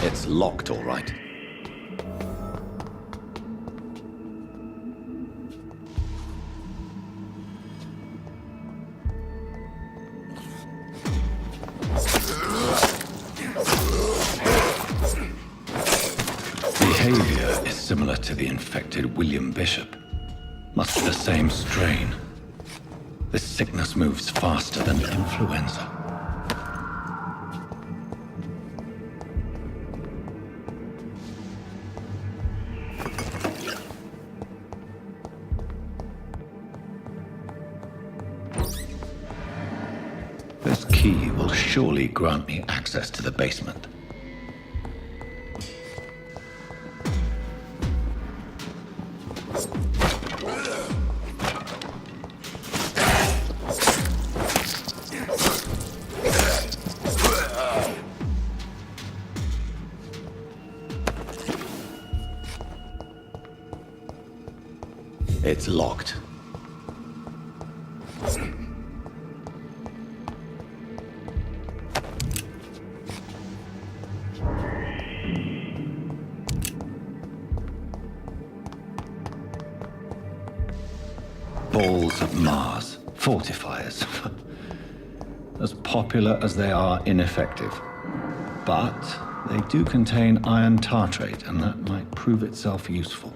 It's locked, all right. Behavior is similar to the infected William Bishop. Must be the same strain. This sickness moves faster than influenza. This key will surely grant me access to the basement. It's locked. Balls of Mars, fortifiers. As popular as they are ineffective. But they do contain iron tartrate, and that might prove itself useful.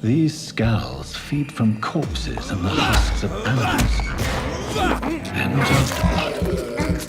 These scowls feed from corpses and the husks of animals. And of the blood.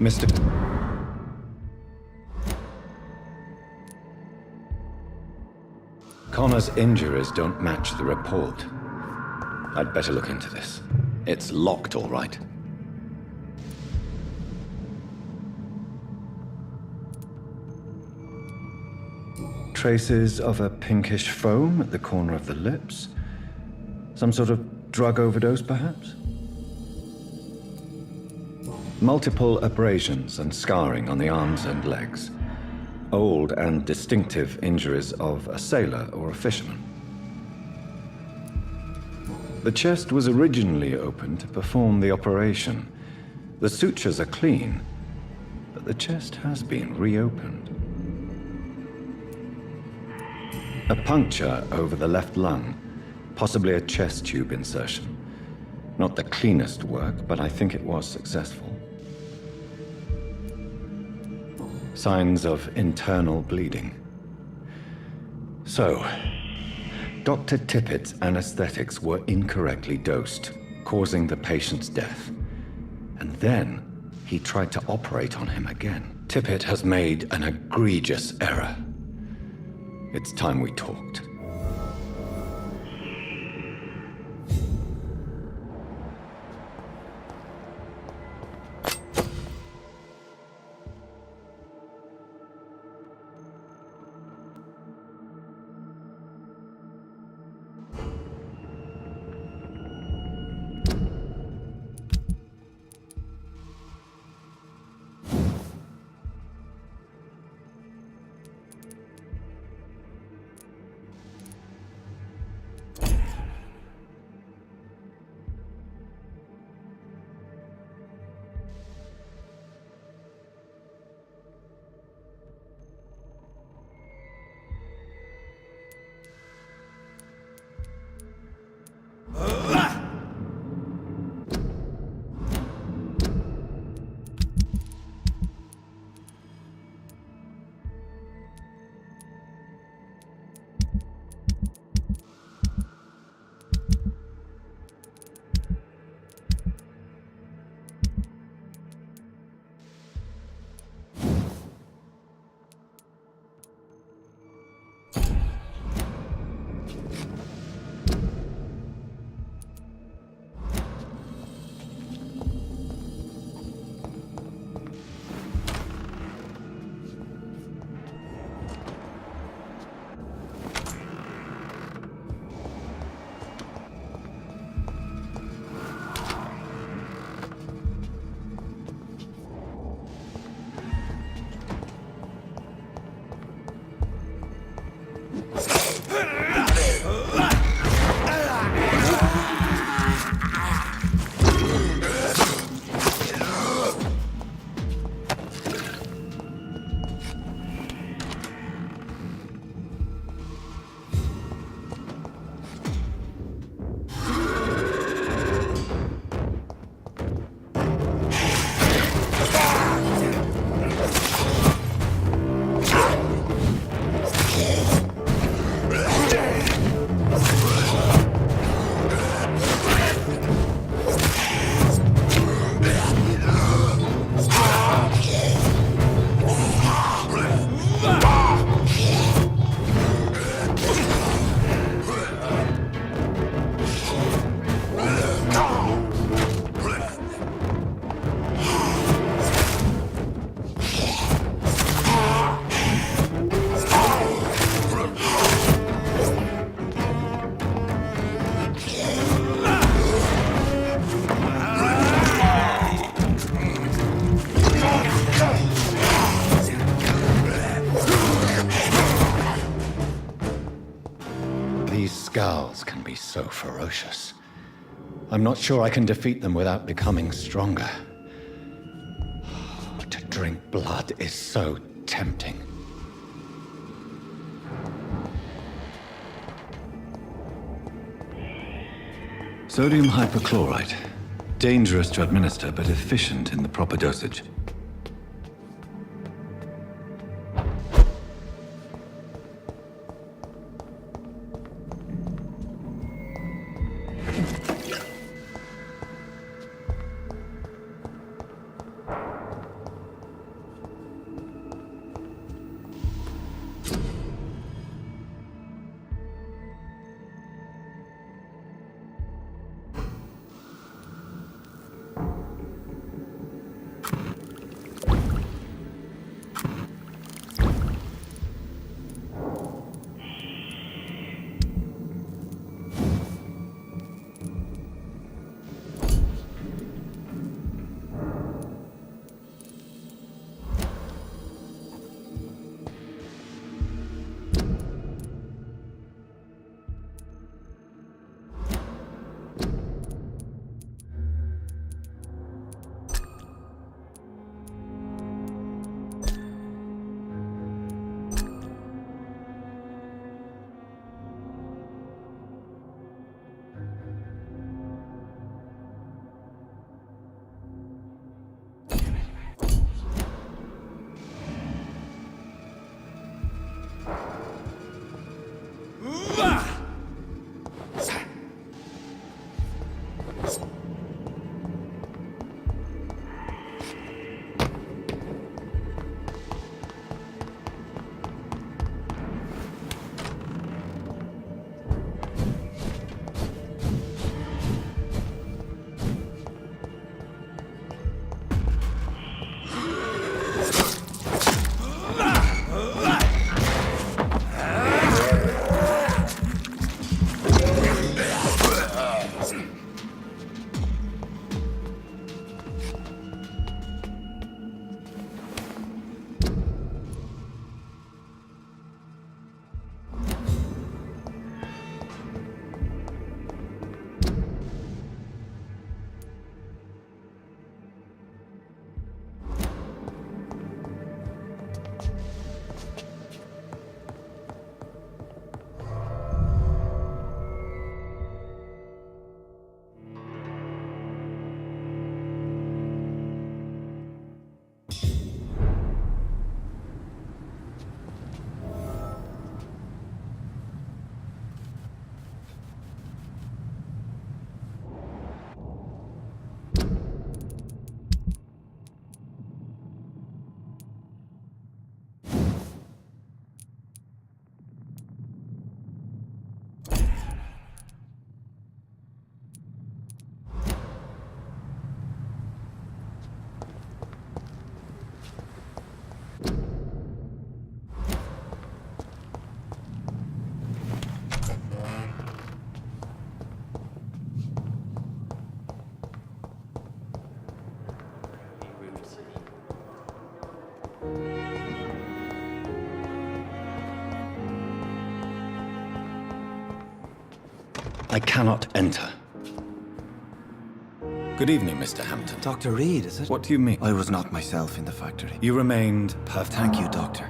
Mr. Connor's injuries don't match the report. I'd better look into this. It's locked, all right. Traces of a pinkish foam at the corner of the lips. Some sort of drug overdose, perhaps? Multiple abrasions and scarring on the arms and legs. Old and distinctive injuries of a sailor or a fisherman. The chest was originally opened to perform the operation. The sutures are clean, but the chest has been reopened. A puncture over the left lung, possibly a chest tube insertion. Not the cleanest work, but I think it was successful. Signs of internal bleeding. So, Dr. Tippett's anesthetics were incorrectly dosed, causing the patient's death. And then, he tried to operate on him again. Tippett has made an egregious error. It's time we talked. Scowls can be so ferocious. I'm not sure I can defeat them without becoming stronger. To drink blood is so tempting. Sodium hypochlorite. Dangerous to administer, but efficient in the proper dosage. I cannot enter. Good evening, Mr. Hampton. Dr. Reed, is it? What do you mean? I was not myself in the factory. You remained perfect. Thank you, Doctor.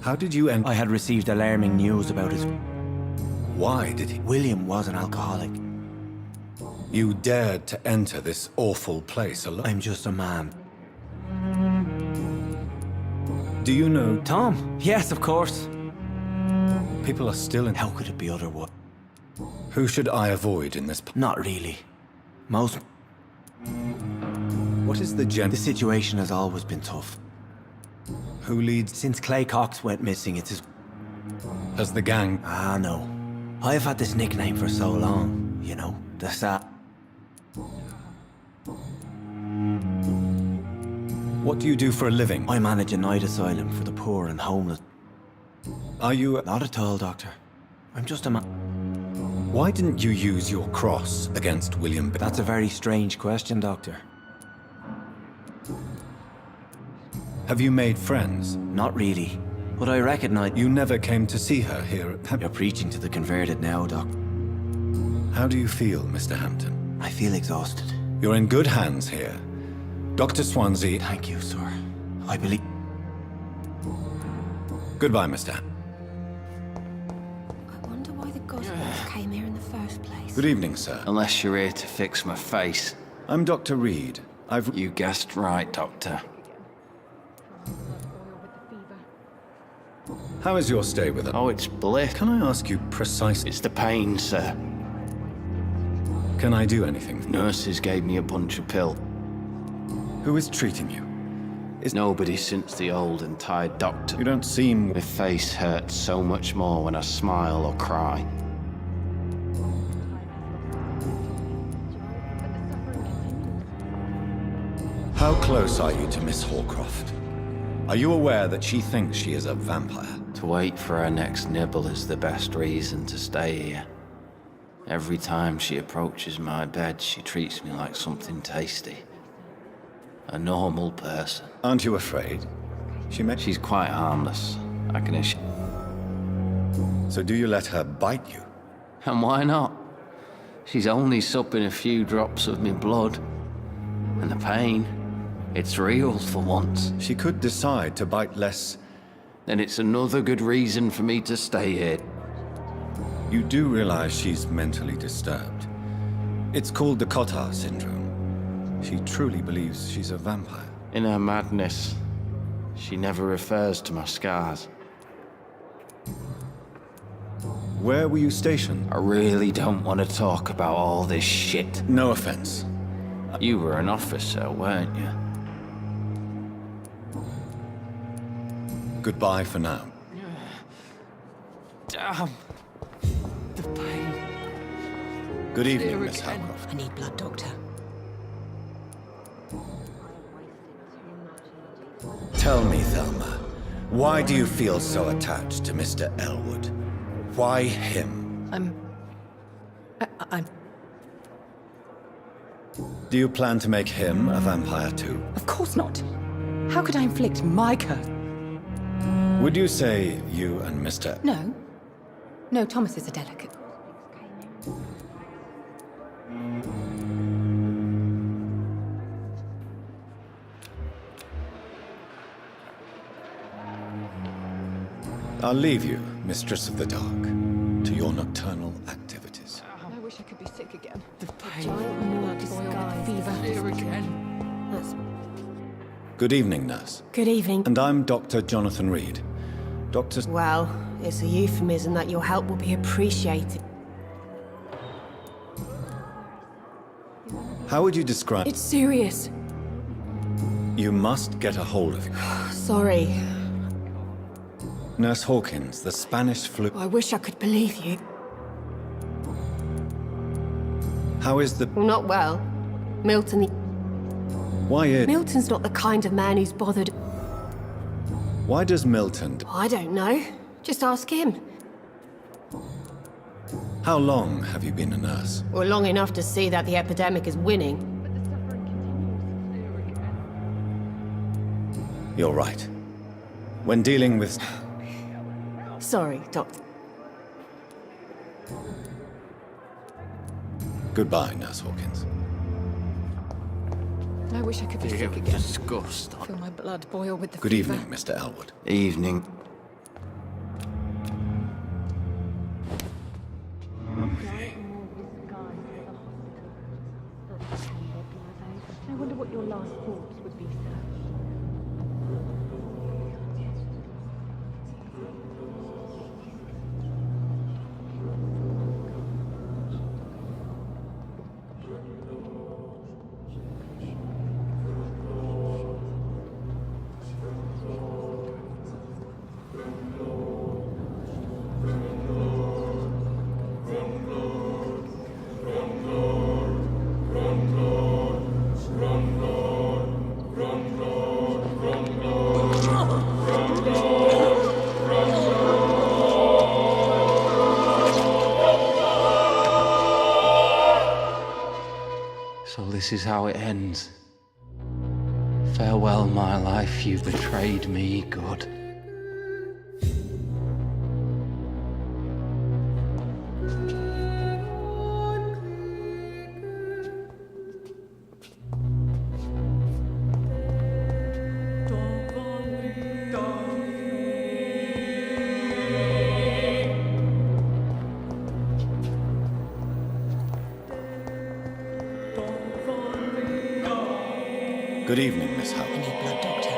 How did you enter? I had received alarming news about his... Why did he? William was an alcoholic. You dared to enter this awful place alone? I'm just a man. Do you know... Tom? Yes, of course. People are still in... How could it be otherwise? Who should I avoid in this... Not really. Most... What is the The situation has always been tough. Who leads... Since Clay Cox went missing, it's his... Has the gang... Ah, no. I've had this nickname for so long, you know, the What do you do for a living? I manage a night asylum for the poor and homeless. Are you... Not at all, Doctor. I'm just a man. Why didn't you use your cross against William... That's a very strange question, Doctor. Have you made friends? Not really. But I recognize... You never came to see her here at... You're preaching to the converted now, Doc. How do you feel, Mr. Hampton? I feel exhausted. You're in good hands here. Dr. Swansea... Thank you, sir. I believe... Goodbye, Mr. Hampton. I wonder why the Gospels came here in the first place. Good evening, sir. Unless you're here to fix my face. I'm Dr. Reed. You guessed right, Doctor. How is your stay with her? Oh, it's bliss. Can I ask you precisely... It's the pain, sir. Can I do anything for you? Nurses gave me a bunch of pills. Who is treating you? Nobody since the old and tired doctor. You don't seem... My face hurts so much more when I smile or cry. How close are you to Miss Horcroft? Are you aware that she thinks she is a vampire? To wait for her next nibble is the best reason to stay here. Every time she approaches my bed, she treats me like something tasty. A normal person. Aren't you afraid? She's quite harmless, I can assure. So do you let her bite you? And why not? She's only supping a few drops of me blood. And the pain, it's real for once. She could decide to bite less. Then it's another good reason for me to stay here. You do realize she's mentally disturbed. It's called the Cotard syndrome. She truly believes she's a vampire. In her madness, she never refers to my scars. Where were you stationed? I really don't want to talk about all this shit. No offense. You were an officer, weren't you? Goodbye for now. Damn. The pain. Good evening, Miss Howcroft. I need blood, Doctor. Tell me, Thelma, why do you feel so attached to Mr. Elwood? Why him? I'm... Do you plan to make him a vampire too? Of course not. How could I inflict my curse? Would you say you and Mr. No. No, Thomas is a delicate. I'll leave you, Mistress of the Dark, to your nocturnal activities. I wish I could be sick again. The pain. Giant disguise. Fever. Here again. That's... Good evening, nurse. Good evening. And I'm Dr. Jonathan Reed. Dr. Well, it's a euphemism that your help will be appreciated. How would you describe... It's serious. You must get a hold of him. Sorry. Nurse Hawkins, the Spanish flu... I wish I could believe you. How is the... Well, not well. Milton... Why is... Milton's not the kind of man who's bothered... Why does Milton... I don't know. Just ask him. How long have you been a nurse? Well, long enough to see that the epidemic is winning. You're right. When dealing with... Sorry, Doctor. Goodbye, Nurse Hawkins. I wish I could be sick again. Disgust. Feel my blood boil with the Good fever. evening, Mr. Elwood. Evening. I wonder what your last thoughts would be, sir. So this is how it ends. Farewell, my life, you betrayed me, good. Good evening, Miss Howard. I need blood, Doctor.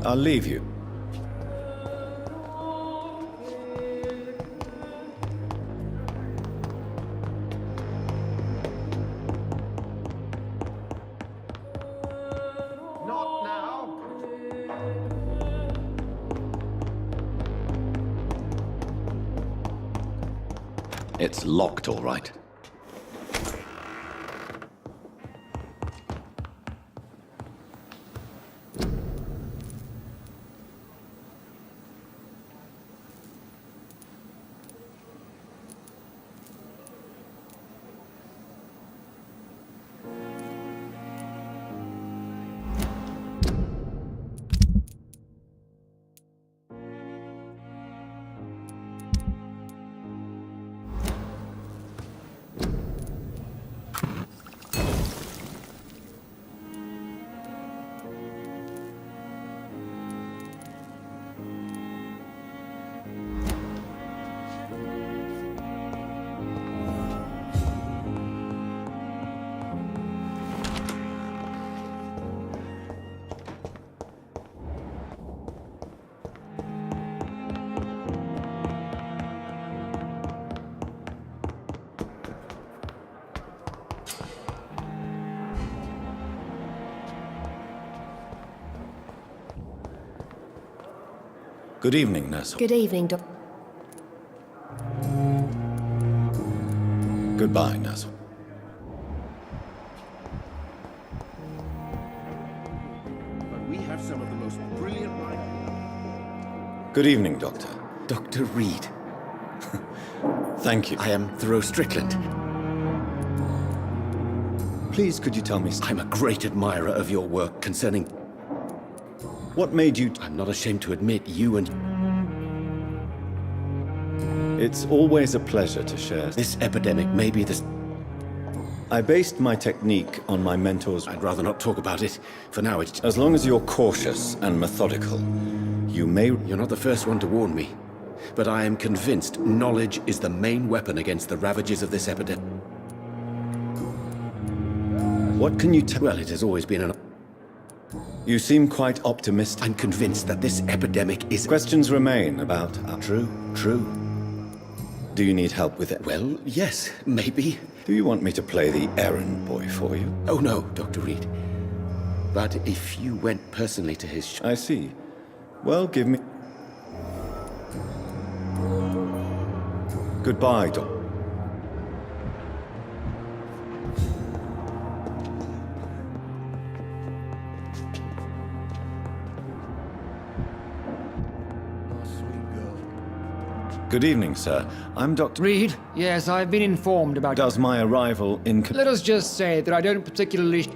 I'll leave you. Not now. It's locked, all right. Good evening, Nurse. Good evening, Doc. Goodbye, Nurse. But we have some of the most brilliant minds. Good evening, Doctor. Dr. Reed, Thank you. I am Thoreau Strickland. Please, could you tell me I'm a great admirer of your work concerning... what made you... I'm not ashamed to admit you and... It's always a pleasure to share. This epidemic may be the... I based my technique on my mentor's... I'd rather not talk about it. For now, it's... As long as you're cautious and methodical, you may... You're not the first one to warn me. But I am convinced knowledge is the main weapon against the ravages of this epidemic. What can you tell... Well, it has always been an... You seem quite optimistic. I'm convinced that this epidemic is... Questions remain about... True. Do you need help with it? Well, yes, maybe. Do you want me to play the errand boy for you? Oh, no, Dr. Reed. But if you went personally to his... I see. Well, give me... Goodbye, Doc. Good evening, sir. I'm Dr. Reed, yes, I've been informed about... Does my arrival in... Let us just say that I don't particularly...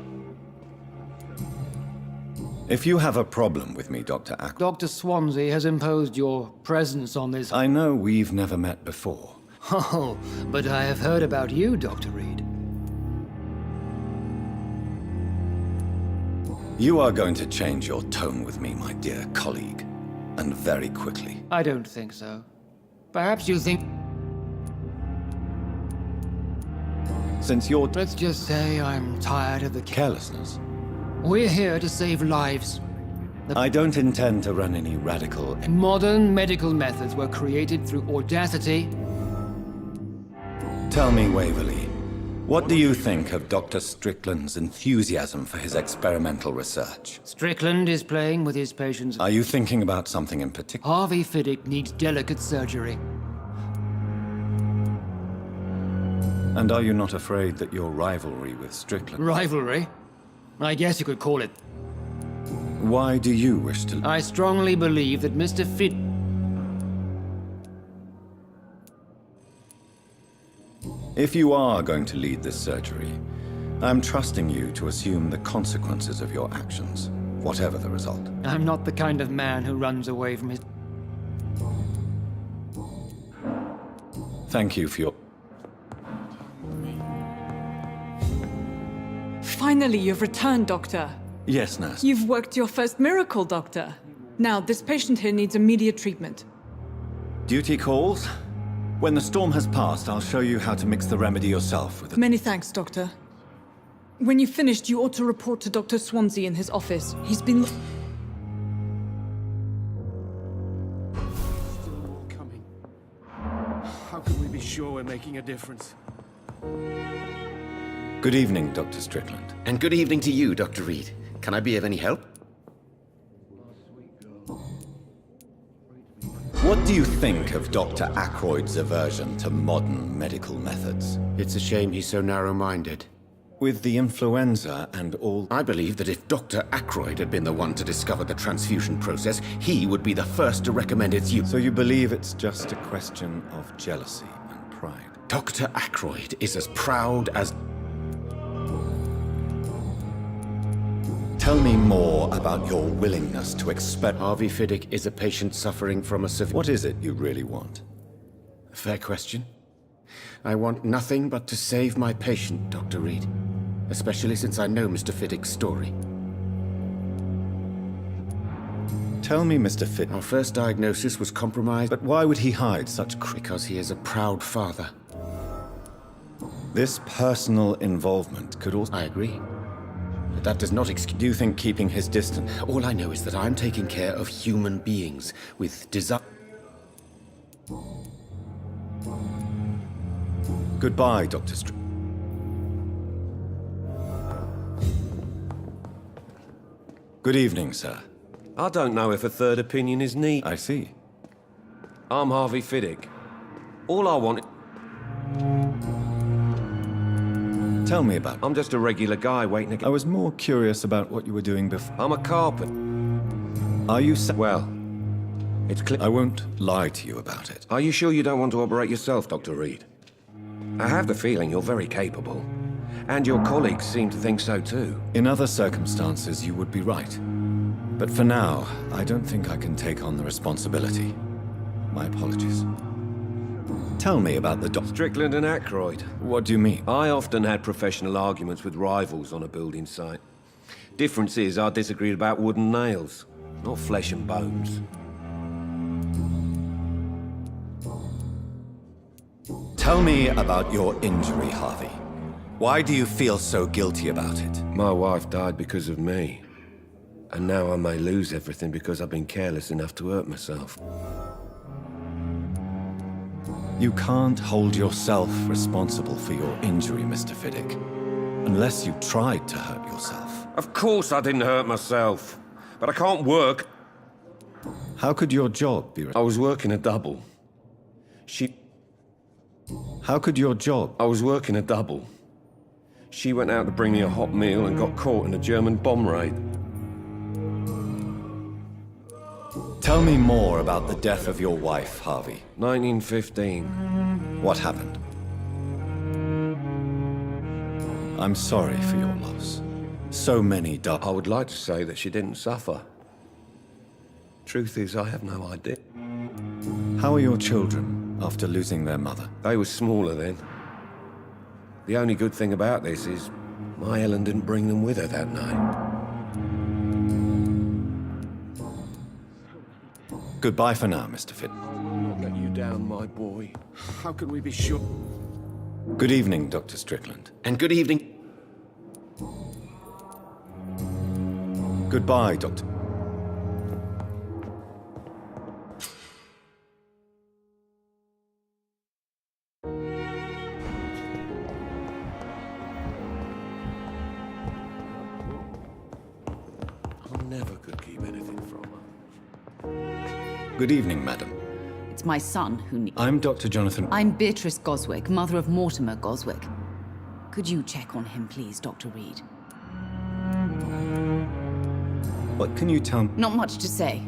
If you have a problem with me, Dr. Ack, Dr. Swansea has imposed your presence on this... I know we've never met before. Oh, but I have heard about you, Dr. Reed. You are going to change your tone with me, my dear colleague, and very quickly. I don't think so. Perhaps you think... Since you're Let's just say I'm tired of the... carelessness, We're here to save lives. I don't intend to run any radical... Modern medical methods were created through audacity. Tell me, Waverly, what do you think of Dr. Strickland's enthusiasm for his experimental research? Strickland is playing with his patients. Are you thinking about something in particular? Harvey Fiddick needs delicate surgery. And are you not afraid that your rivalry with Strickland... Rivalry? I guess you could call it. Why do you wish to... I strongly believe that Mr. If you are going to lead this surgery, I'm trusting you to assume the consequences of your actions, whatever the result. I'm not the kind of man who runs away from his... Thank you for your... Finally, you've returned, Doctor. Yes, nurse. You've worked your first miracle, Doctor. Now, this patient here needs immediate treatment. Duty calls? When the storm has passed, I'll show you how to mix the remedy yourself with the... Many thanks, Doctor. When you've finished, you ought to report to Dr. Swansea in his office. He's been... Still more coming. How can we be sure we're making a difference? Good evening, Dr. Strickland. And good evening to you, Dr. Reed. Can I be of any help? What do you think of Dr. Ackroyd's aversion to modern medical methods? It's a shame he's so narrow-minded. With the influenza and all... I believe that if Dr. Ackroyd had been the one to discover the transfusion process, he would be the first to recommend its use. So you believe it's just a question of jealousy and pride? Dr. Ackroyd is as proud as... Tell me more about your willingness to Harvey Fiddick is a patient suffering from a severe... What is it you really want? Fair question. I want nothing but to save my patient, Dr. Reed. Especially since I know Mr. Fiddick's story. Tell me, Mr. Fiddick. Our first diagnosis was compromised, But why would he hide such because he is a proud father. This personal involvement could also... I agree. But that does not excuse... Do you think keeping his distance... All I know is that I'm taking care of human beings with desire... Goodbye, Dr. Good evening, sir. I don't know if a third opinion is needed. I see. I'm Harvey Fiddick. All I want... Tell me about... I'm just a regular guy waiting to get... I was more curious about what you were doing before. I'm a carpenter. Are you... Well, it's clear... I won't lie to you about it. Are you sure you don't want to operate yourself, Dr. Reed? I have the feeling you're very capable. And your colleagues seem to think so too. In other circumstances, you would be right. But for now, I don't think I can take on the responsibility. My apologies. Tell me about the Strickland and Ackroyd. What do you mean? I often had professional arguments with rivals on a building site. Difference is, I disagreed about wooden nails, not flesh and bones. Tell me about your injury, Harvey. Why do you feel so guilty about it? My wife died because of me. And now I may lose everything because I've been careless enough to hurt myself. You can't hold yourself responsible for your injury, Mr. Fiddick, unless you tried to hurt yourself. Of course I didn't hurt myself, but I can't work. How could your job be... I was working a double. How could your job... I was working a double. She went out to bring me a hot meal and got caught in a German bomb raid. Tell me more about the death of your wife, Harvey. 1915. What happened? I'm sorry for your loss. So many I would like to say that she didn't suffer. Truth is, I have no idea. How are your children after losing their mother? They were smaller then. The only good thing about this is my Ellen didn't bring them with her that night. Goodbye for now, Mr. Fit. I will not let you down, my boy. How can we be sure? Good evening, Dr. Strickland. And good evening. Goodbye, Doctor. I never could keep anything from her. Good evening, madam. It's my son who needs... I'm Dr. Jonathan... I'm Beatrice Goswick, mother of Mortimer Goswick. Could you check on him, please, Dr. Reed? What can you tell me? Not much to say.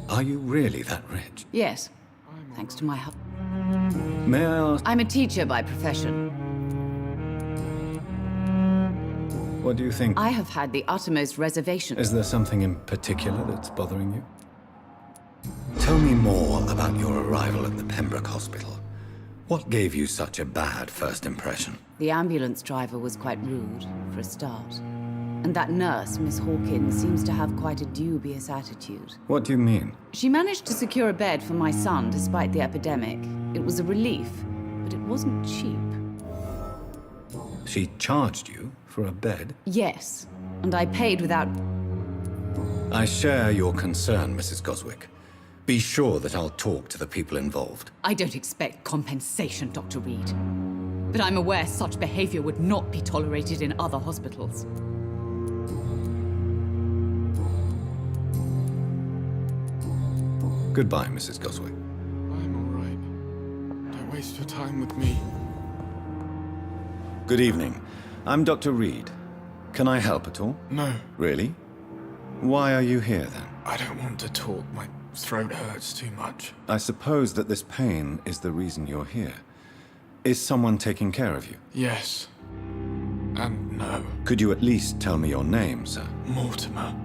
Are you really that rich? Yes, thanks to my help. May I ask... I'm a teacher by profession. What do you think? I have had the uttermost reservation. Is there something in particular that's bothering you? Tell me more about your arrival at the Pembroke Hospital. What gave you such a bad first impression? The ambulance driver was quite rude, for a start. And that nurse, Miss Hawkins, seems to have quite a dubious attitude. What do you mean? She managed to secure a bed for my son despite the epidemic. It was a relief, but it wasn't cheap. She charged you for a bed? Yes, and I paid without... I share your concern, Mrs. Goswick. Be sure that I'll talk to the people involved. I don't expect compensation, Dr. Reed. But I'm aware such behavior would not be tolerated in other hospitals. Goodbye, Mrs. Goswick. I'm all right. Don't waste your time with me. Good evening. I'm Dr. Reed. Can I help at all? No. Really? Why are you here, then? I don't want to talk. My throat hurts too much. I suppose that this pain is the reason you're here. Is someone taking care of you? Yes. And no. Could you at least tell me your name, sir? Mortimer.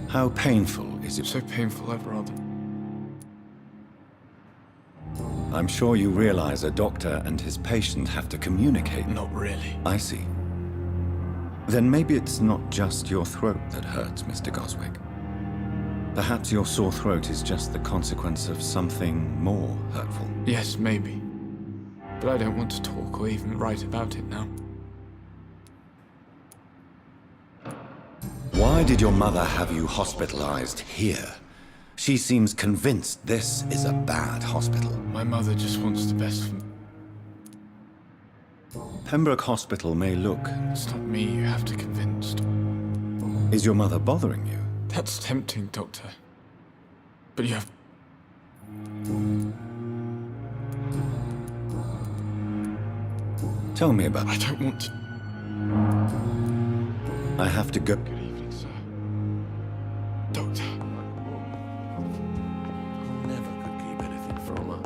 How painful is it? So painful, I'd rather... I'm sure you realize a doctor and his patient have to communicate. Not really. I see. Then maybe it's not just your throat that hurts, Mr. Goswick. Perhaps your sore throat is just the consequence of something more hurtful. Yes, maybe. But I don't want to talk or even write about it now. Why did your mother have you hospitalized here? She seems convinced this is a bad hospital. My mother just wants the best for me. Pembroke Hospital may look... It's not me you have to convince. Is your mother bothering you? That's tempting, Doctor. But you have... Tell me about... I don't want to... I have to go... Good evening, sir. Doctor. I never could keep anything from her.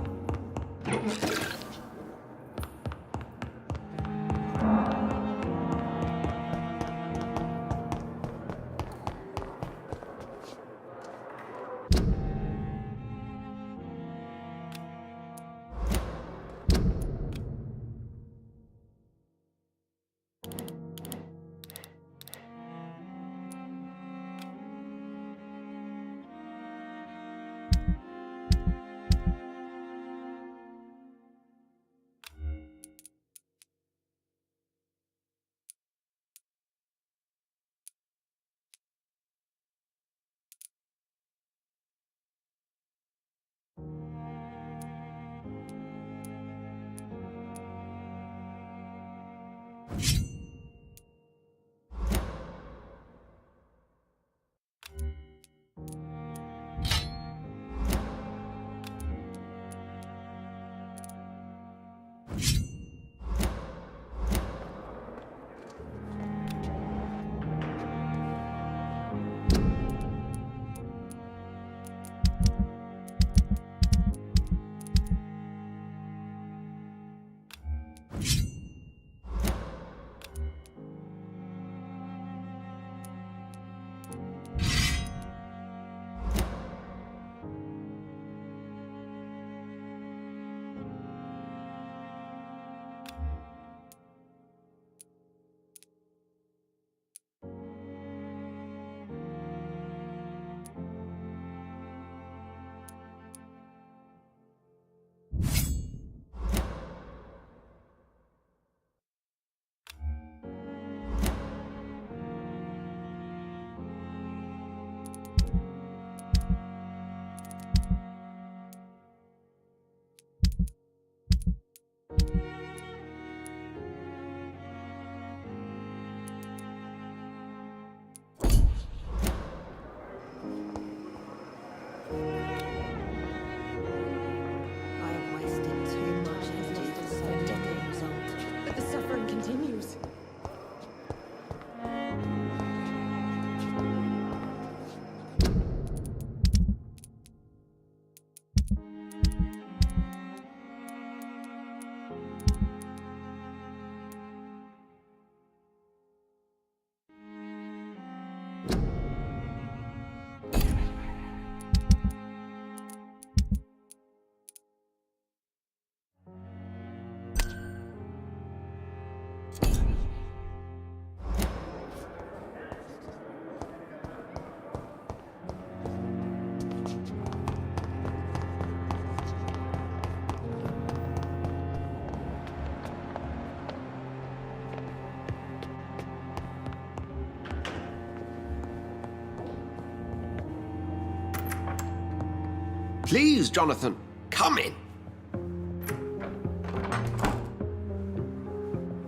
Please, Jonathan, come in.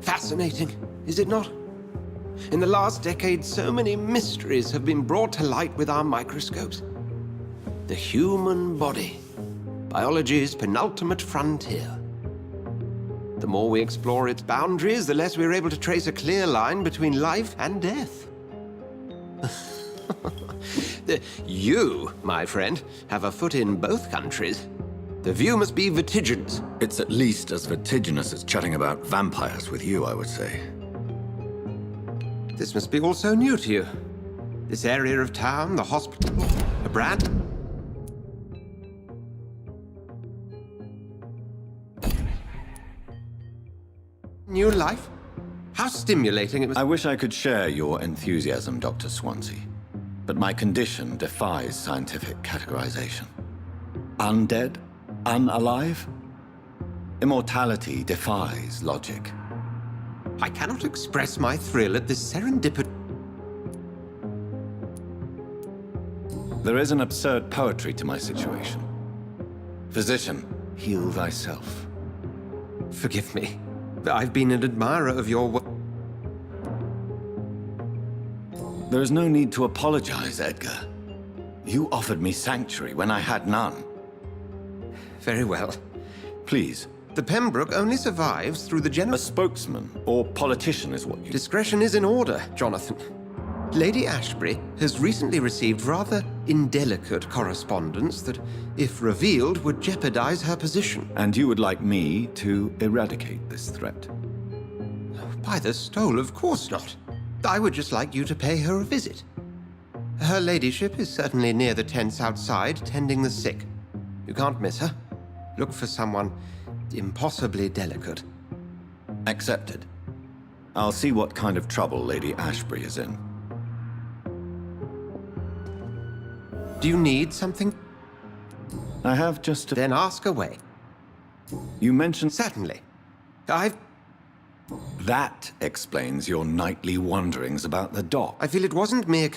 Fascinating, is it not? In the last decade, so many mysteries have been brought to light with our microscopes. The human body, biology's penultimate frontier. The more we explore its boundaries, the less we're able to trace a clear line between life and death. You, my friend, have a foot in both countries. The view must be vertiginous. It's at least as vertiginous as chatting about vampires with you, I would say. This must be all so new to you. This area of town, the hospital, a brand. New life? How stimulating it must. I wish I could share your enthusiasm, Dr. Swansea. But my condition defies scientific categorization. Undead? Unalive? Immortality defies logic. I cannot express my thrill at this serendipity. There is an absurd poetry to my situation. Physician, heal thyself. Forgive me. I've been an admirer of your work. There is no need to apologize, Edgar. You offered me sanctuary when I had none. Very well. Please. The Pembroke only survives through the general... A spokesman or politician is what you... Discretion is in order, Jonathan. Lady Ashbury has recently received rather indelicate correspondence that, if revealed, would jeopardize her position. And you would like me to eradicate this threat? By the stole, of course not. I would just like you to pay her a visit. Her ladyship is certainly near the tents outside, tending the sick. You can't miss her. Look for someone impossibly delicate. Accepted. I'll see what kind of trouble Lady Ashbury is in. Do you need something? I have just... Then ask away. You mentioned... Certainly. That explains your nightly wanderings about the dock. I feel it wasn't mere...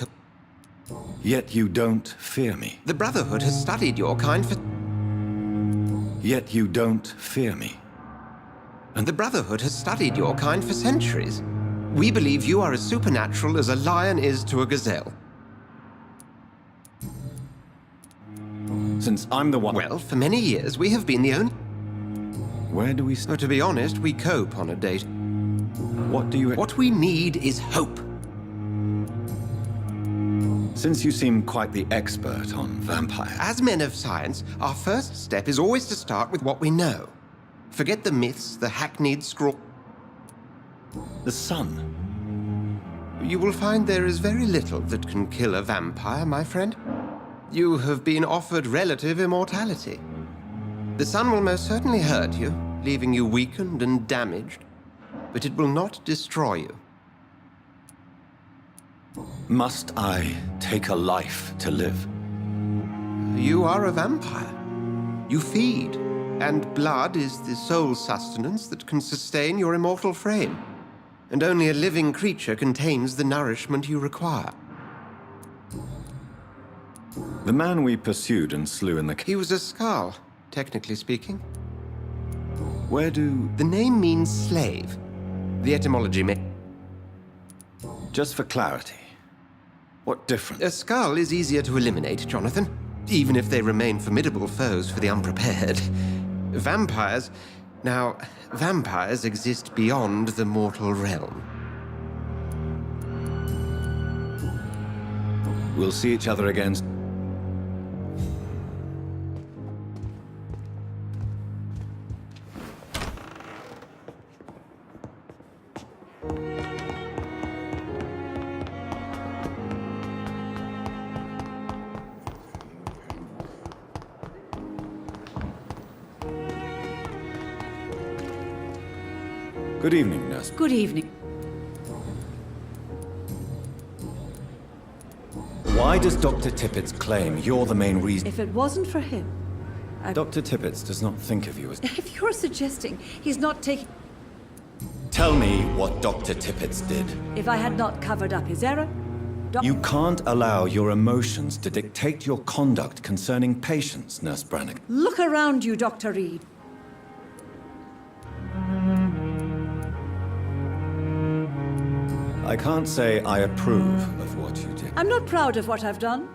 Yet you don't fear me. The Brotherhood has studied your kind for... Yet you don't fear me. And the Brotherhood has studied your kind for centuries. We believe you are as supernatural as a lion is to a gazelle. Since I'm the one... Well, for many years, we have been the only... Where do we... To be honest, we cope on a date. What do you... What we need is hope. Since you seem quite the expert on vampires... As men of science, our first step is always to start with what we know. Forget the myths, the hackneyed scrawl... The sun. You will find there is very little that can kill a vampire, my friend. You have been offered relative immortality. The sun will most certainly hurt you, leaving you weakened and damaged, but it will not destroy you. Must I take a life to live? You are a vampire. You feed, and blood is the sole sustenance that can sustain your immortal frame. And only a living creature contains the nourishment you require. The man we pursued and slew in the... He was a Skal, technically speaking. Where do... The name means slave. The etymology may... Just for clarity, what difference? A Skal is easier to eliminate, Jonathan, even if they remain formidable foes for the unprepared. Vampires... Now, vampires exist beyond the mortal realm. We'll see each other again. Good evening, nurse. Good evening. Why does Dr. Tippett claim you're the main reason? If it wasn't for him, Dr. Tippett does not think of you as... If you're suggesting he's not taking... Tell me what Dr. Tippett did. If I had not covered up his error, You can't allow your emotions to dictate your conduct concerning patients, Nurse Brannigan. Look around you, Dr. Reed. I can't say I approve of what you did. I'm not proud of what I've done.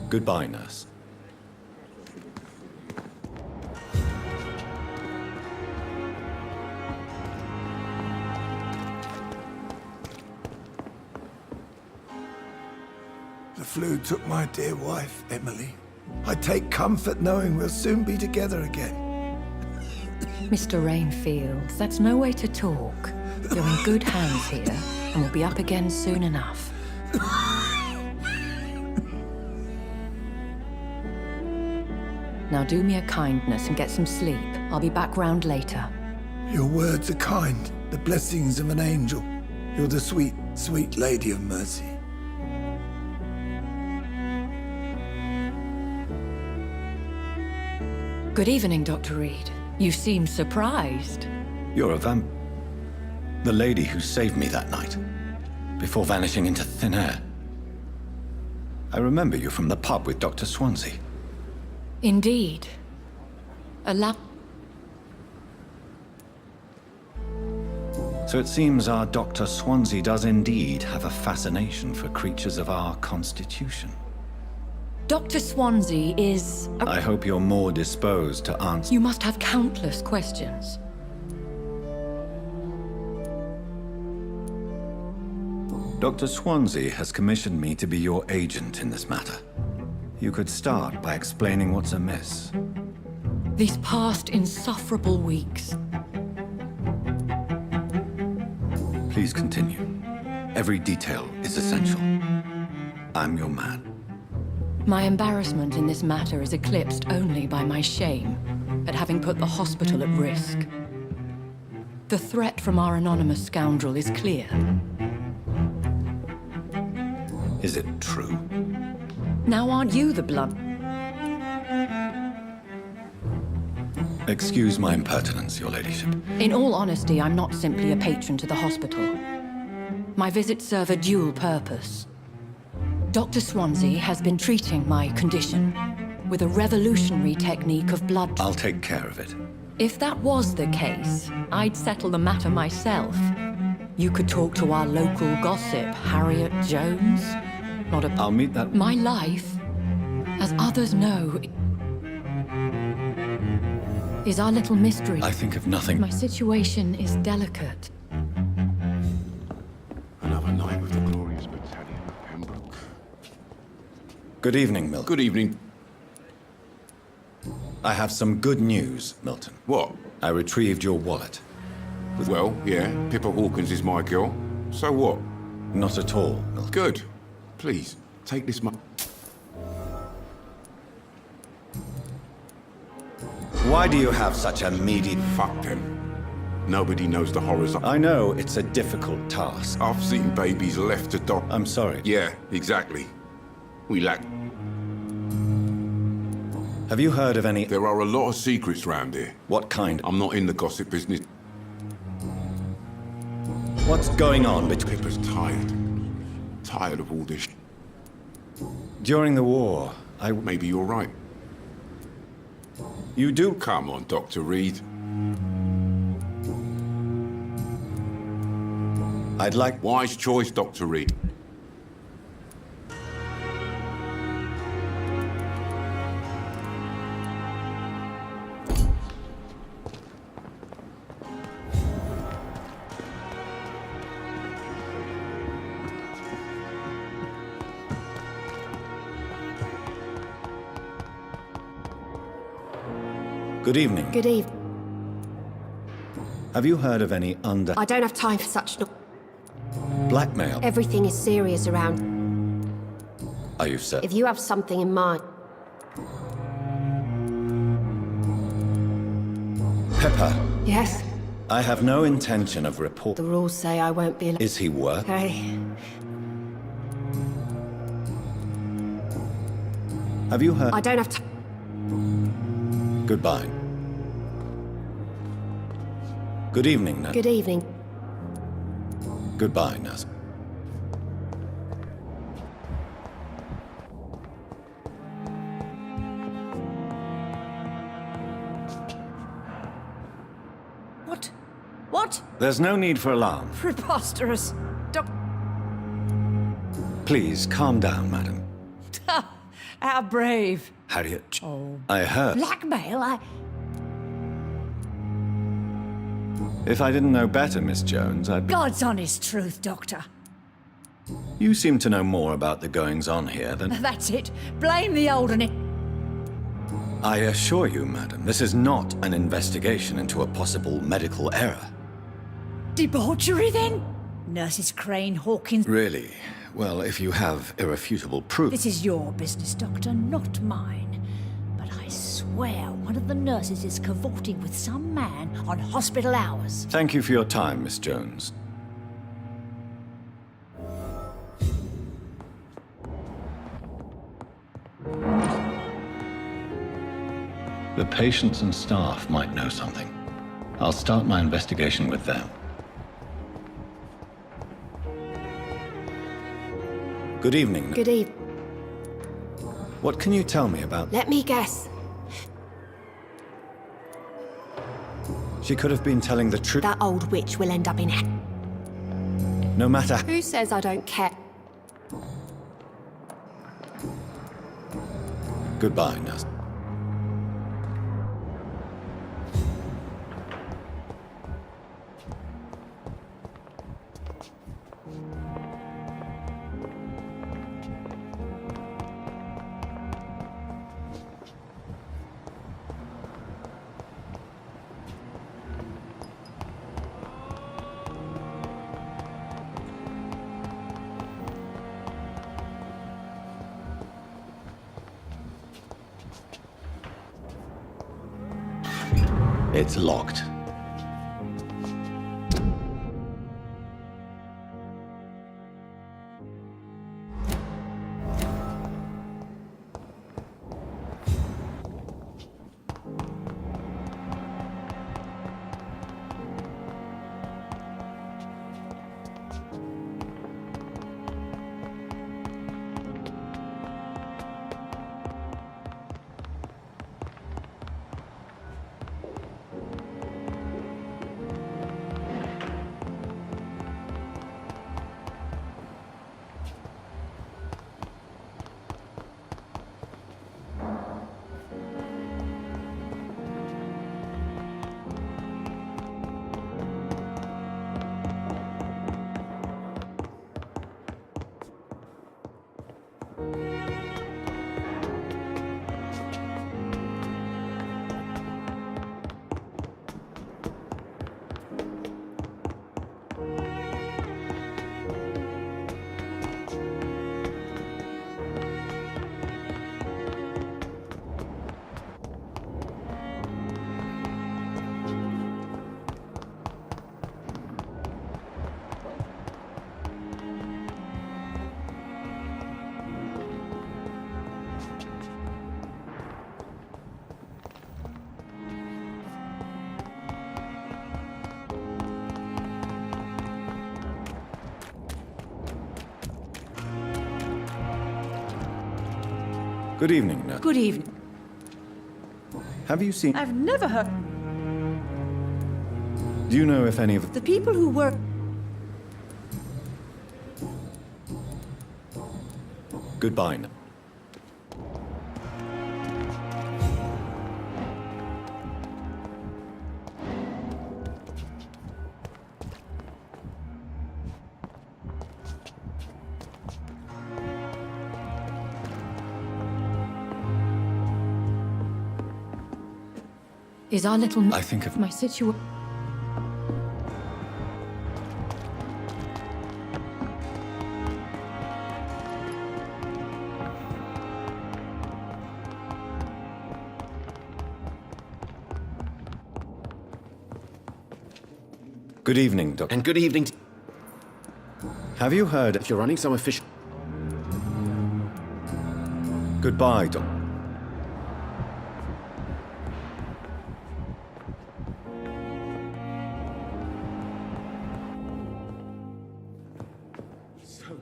Goodbye, nurse. The flu took my dear wife, Emily. I take comfort knowing we'll soon be together again. Mr. Rainfield, that's no way to talk. You're in good hands here, and we'll be up again soon enough. Now do me a kindness and get some sleep. I'll be back round later. Your words are kind, the blessings of an angel. You're the sweet, sweet Lady of Mercy. Good evening, Dr. Reed. You seem surprised. You're a vamp... The lady who saved me that night, before vanishing into thin air. I remember you from the pub with Dr. Swansea. Indeed. So it seems our Dr. Swansea does indeed have a fascination for creatures of our constitution. Dr. Swansea is... I hope you're more disposed to answer... You must have countless questions. Dr. Swansea has commissioned me to be your agent in this matter. You could start by explaining what's amiss. These past insufferable weeks. Please continue. Every detail is essential. I'm your man. My embarrassment in this matter is eclipsed only by my shame at having put the hospital at risk. The threat from our anonymous scoundrel is clear. Is it true? Now aren't you the blunt? Excuse my impertinence, your ladyship. In all honesty, I'm not simply a patron to the hospital. My visits serve a dual purpose. Dr. Swansea has been treating my condition with a revolutionary technique of blood... I'll take care of it. If that was the case, I'd settle the matter myself. You could talk to our local gossip, Harriet Jones. Not a... I'll meet that... My life, as others know, is our little mystery. I think of nothing. My situation is delicate. Another night with the glorious battalion of Pembroke. Good evening, Milton. Good evening. I have some good news, Milton. What? I retrieved your wallet. Well, yeah, Pippa Hawkins is my girl. So what? Not at all, Milton. Good. Please, take this money. Why do you have such a meaty... Fuck them. Nobody knows the horrors of... I know it's a difficult task. I've seen babies left to die. I'm sorry. Yeah, exactly. We lack... Have you heard of any... There are a lot of secrets round here. What kind? I'm not in the gossip business. What's going on between... Pippa's tired. Tired of all this. During the war, Maybe you're right. You do... Come on, Dr. Reed. I'd like... Wise choice, Dr. Reed. Good evening. Good evening. Have you heard of any I don't have time for such... blackmail? Everything is serious around. Are you certain? If you have something in mind... Pepper. Yes? I have no intention of The rules say I won't be... Is he worth? Hey. Have you heard... I don't have to... Goodbye. Good evening, Nat. Good evening. Goodbye, nurse. What? What? There's no need for alarm. Preposterous. Please, calm down, madam. How brave. Harriet. Oh. I heard. Blackmail? If I didn't know better, Miss Jones, I'd... God's honest truth, Doctor. You seem to know more about the goings-on here than... That's it. Blame the old and it. I assure you, madam, this is not an investigation into a possible medical error. Debauchery, then? Nurses Crane, Hawkins... Really? Well, if you have irrefutable proof... This is your business, Doctor, not mine. But I swear one of the nurses is cavorting with some man on hospital hours. Thank you for your time, Miss Jones. The patients and staff might know something. I'll start my investigation with them. Good evening. Good evening. What can you tell me about... Let me guess. She could have been telling the truth. That old witch will end up in... No matter... Who says I don't care? Goodbye, nurse. It's locked. Good evening, nurse. Good evening. Have you seen... I've never heard... Do you know if any of... The people who work... Goodbye, nurse. Is our little... I think of... My situation... Good evening, Doctor. And good evening. Have you heard... If you're running some official... Goodbye, Doctor.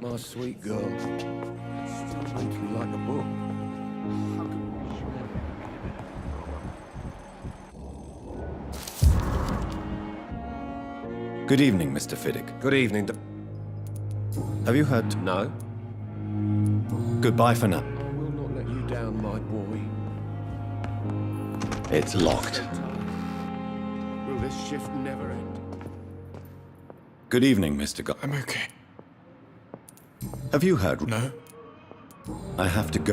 My sweet girl. Still makes me like a book. Good evening, Mr. Fiddick. Good evening. Have you heard? No. Goodbye for now. I will not let you down, my boy. It's locked. Will this shift never end? Good evening, Mr. I'm okay. Have you heard? No. I have to go.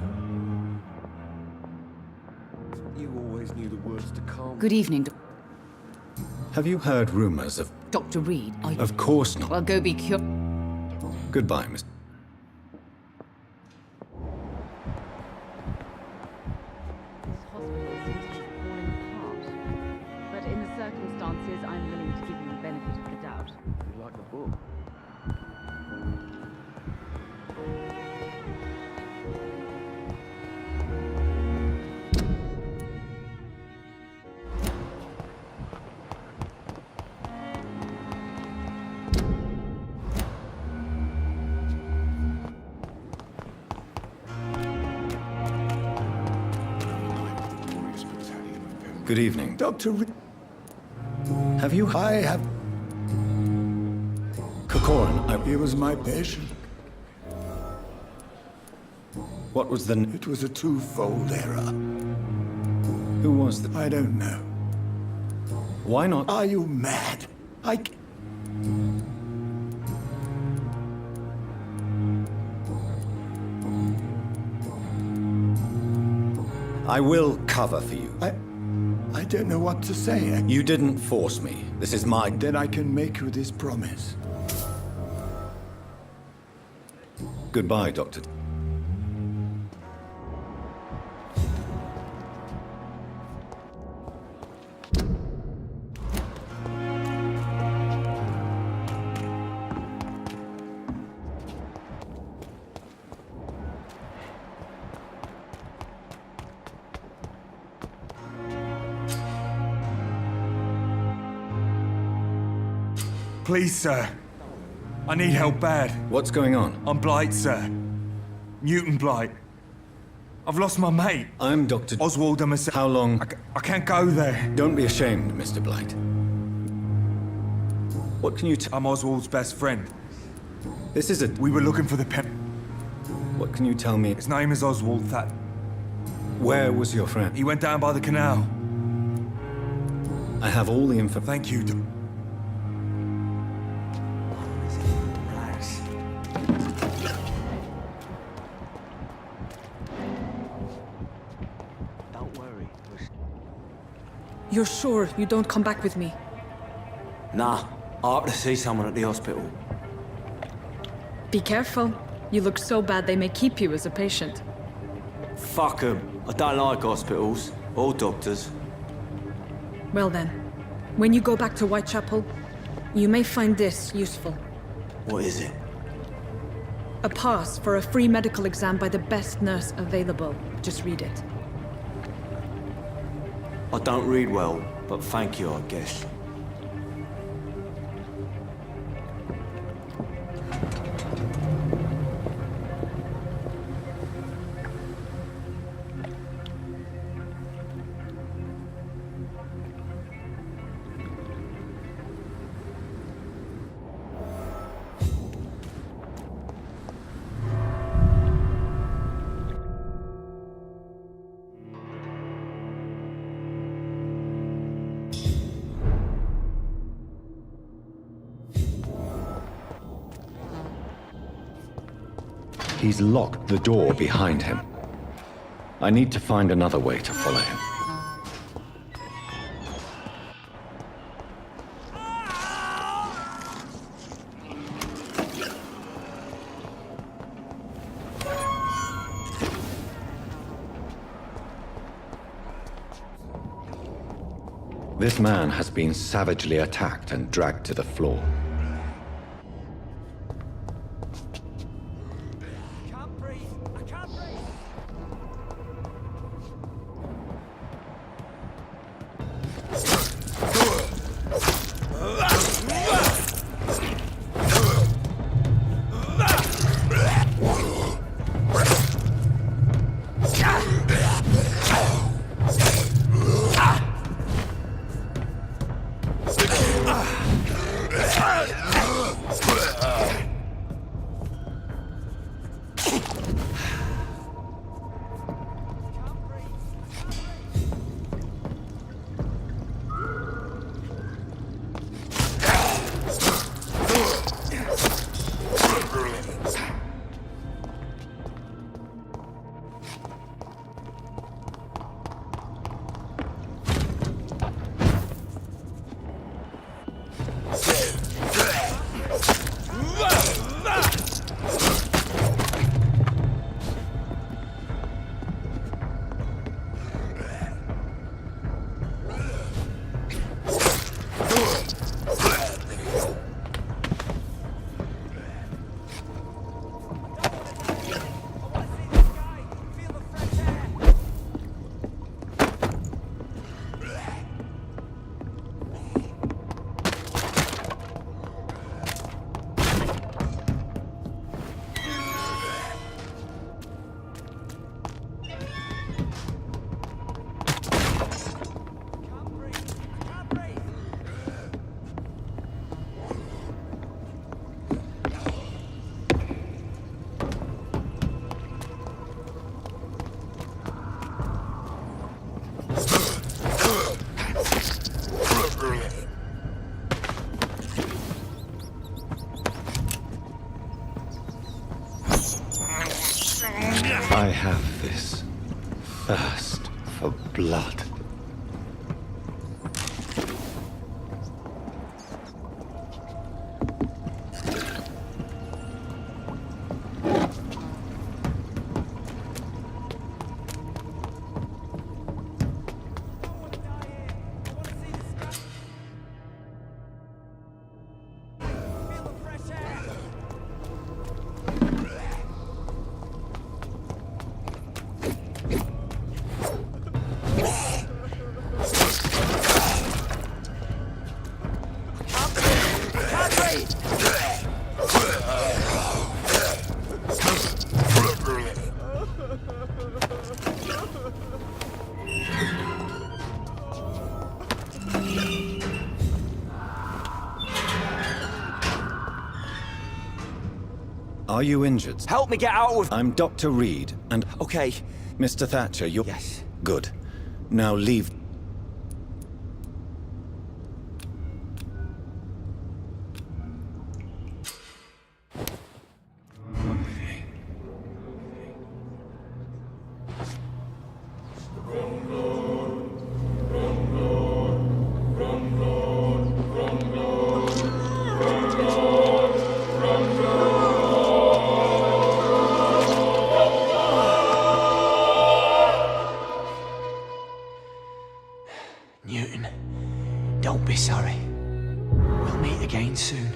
You always knew the words to calm. Good evening, Have you heard rumors of... Dr. Reed. Are you... Of course not. Well, go be cured. Goodbye, Mr. This hospital seems to be falling apart. But in the circumstances, I'm willing to give you the benefit of the doubt. You like the book? Good evening. Dr. Have you... I have... Kokorin, He was my patient. What was the... It was a twofold error. Who was the... I don't know. Why not... Are you mad? I will cover for you. I don't know what to say. You didn't force me. This is my... Then I can make you this promise. Goodbye, Doctor. Please, sir. I need help bad. What's going on? I'm Blight, sir. Newton Blight. I've lost my mate. I'm Dr. Oswald and myself. How long? I can't go there. Don't be ashamed, Mr. Blight. What can you I'm Oswald's best friend. This is it. We were looking for the pen. What can you tell me? His name is Oswald That. Where was your friend? He went down by the canal. I have all the info. Thank you, You're sure you don't come back with me? Nah, I have to see someone at the hospital. Be careful. You look so bad they may keep you as a patient. Fuck 'em. I don't like hospitals or doctors. Well then, when you go back to Whitechapel, you may find this useful. What is it? A pass for a free medical exam by the best nurse available. Just read it. I don't read well, but thank you, I guess. He's locked the door behind him. I need to find another way to follow him. This man has been savagely attacked and dragged to the floor. I have this thirst for blood. Are you injured? Help me get out of... I'm Dr. Reed, and... Okay. Mr. Thatcher, you're... Yes. Good. Now leave... Newton, don't be sorry. We'll meet again soon,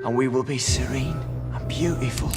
and we will be serene and beautiful.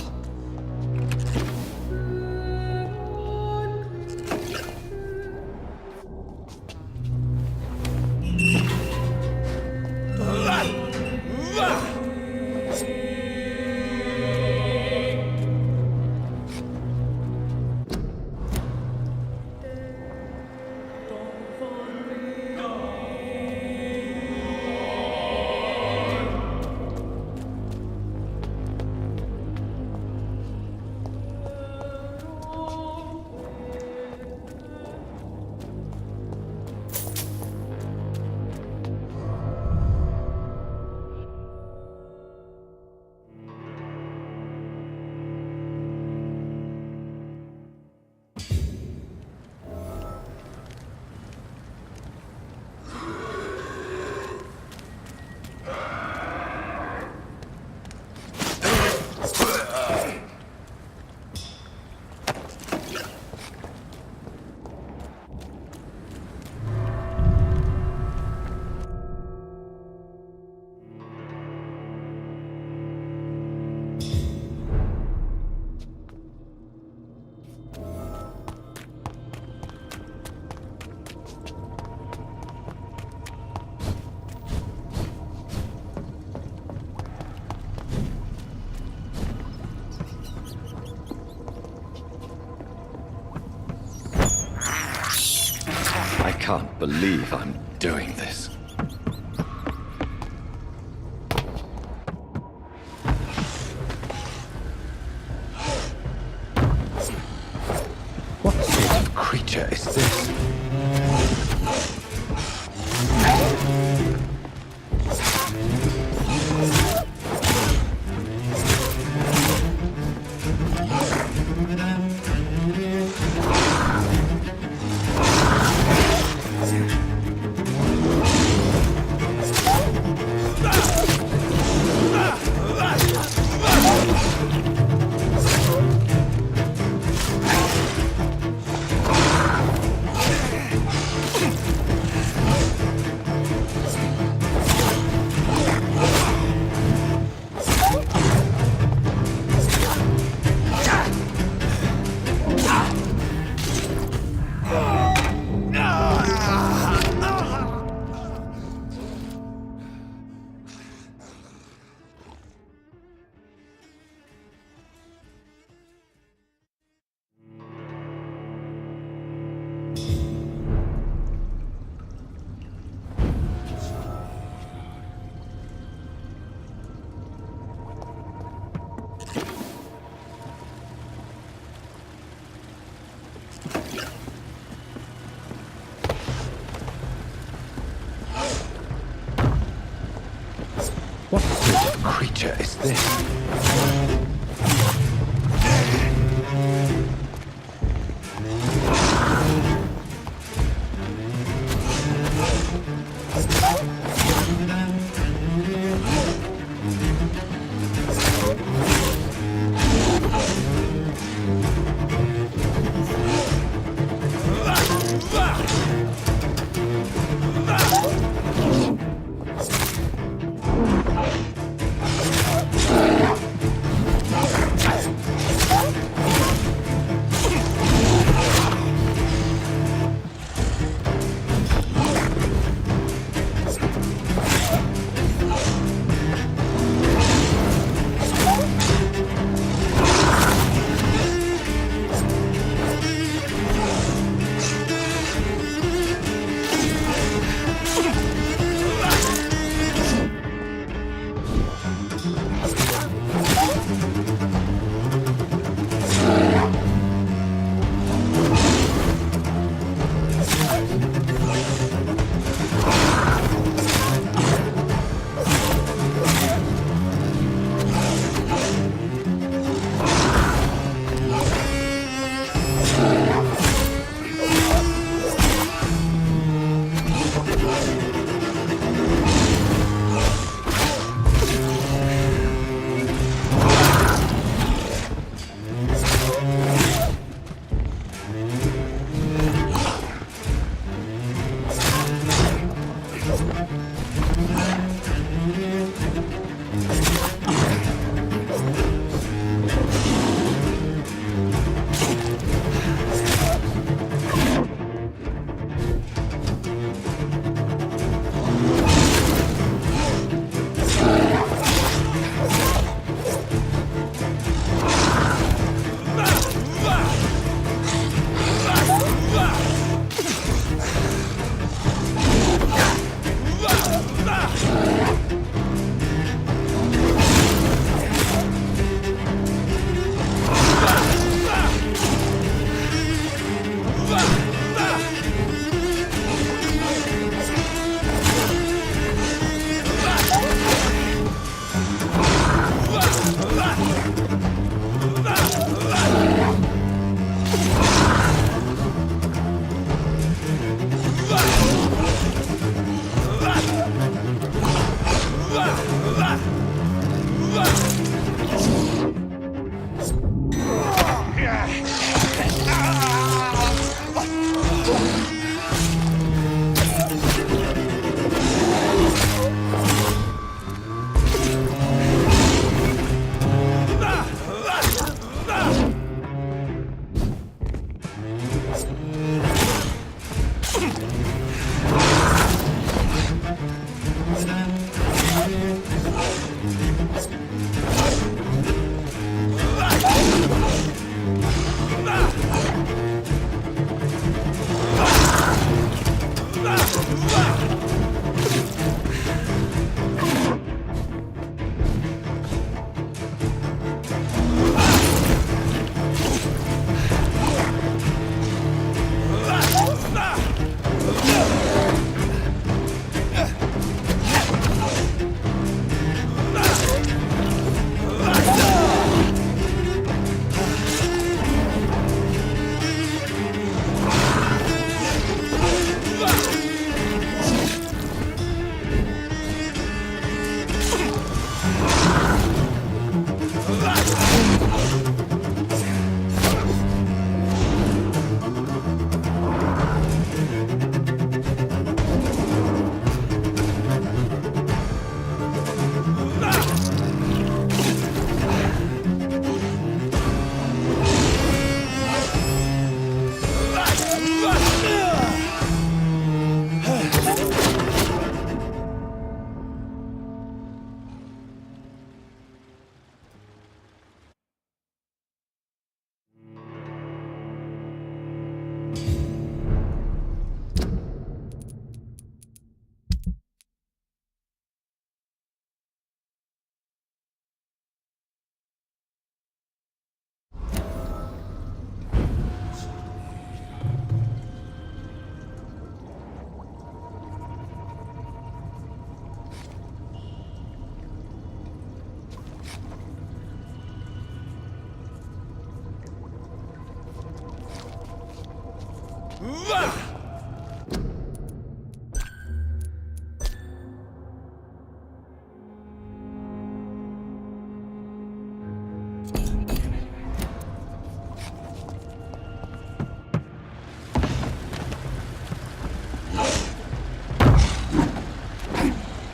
I can't believe I'm doing this. creature is this? What sort of creature is this?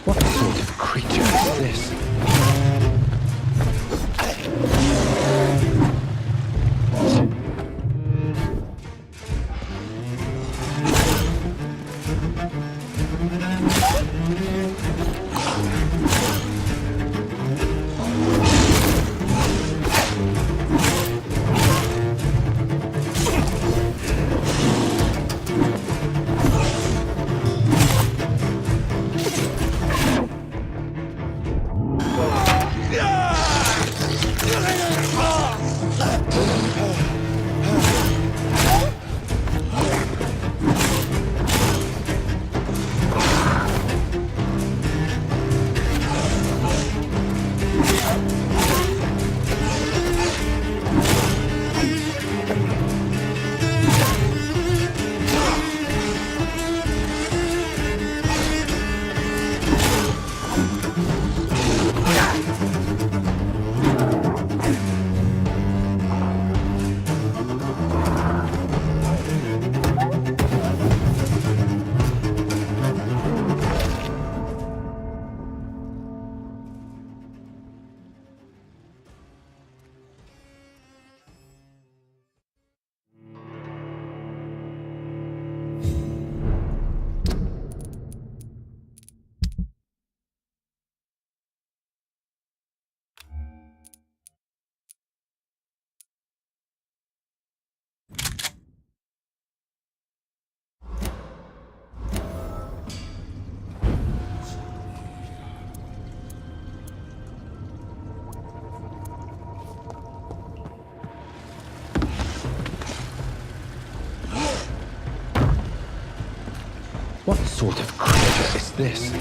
What sort of creature is this? What sort of creature is this?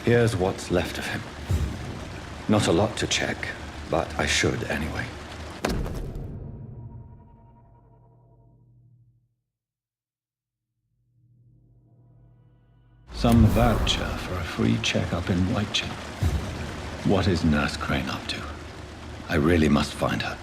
Here's what's left of him. Not a lot to check, but I should anyway. Some voucher for a free checkup in Whitechapel. What is Nurse Crane up to? I really must find her.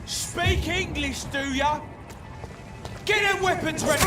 Speak English, do ya? Get them weapons ready!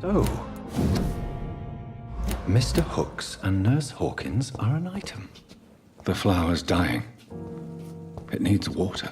So, Mr. Hooks and Nurse Hawkins are an item. The flower's dying. It needs water.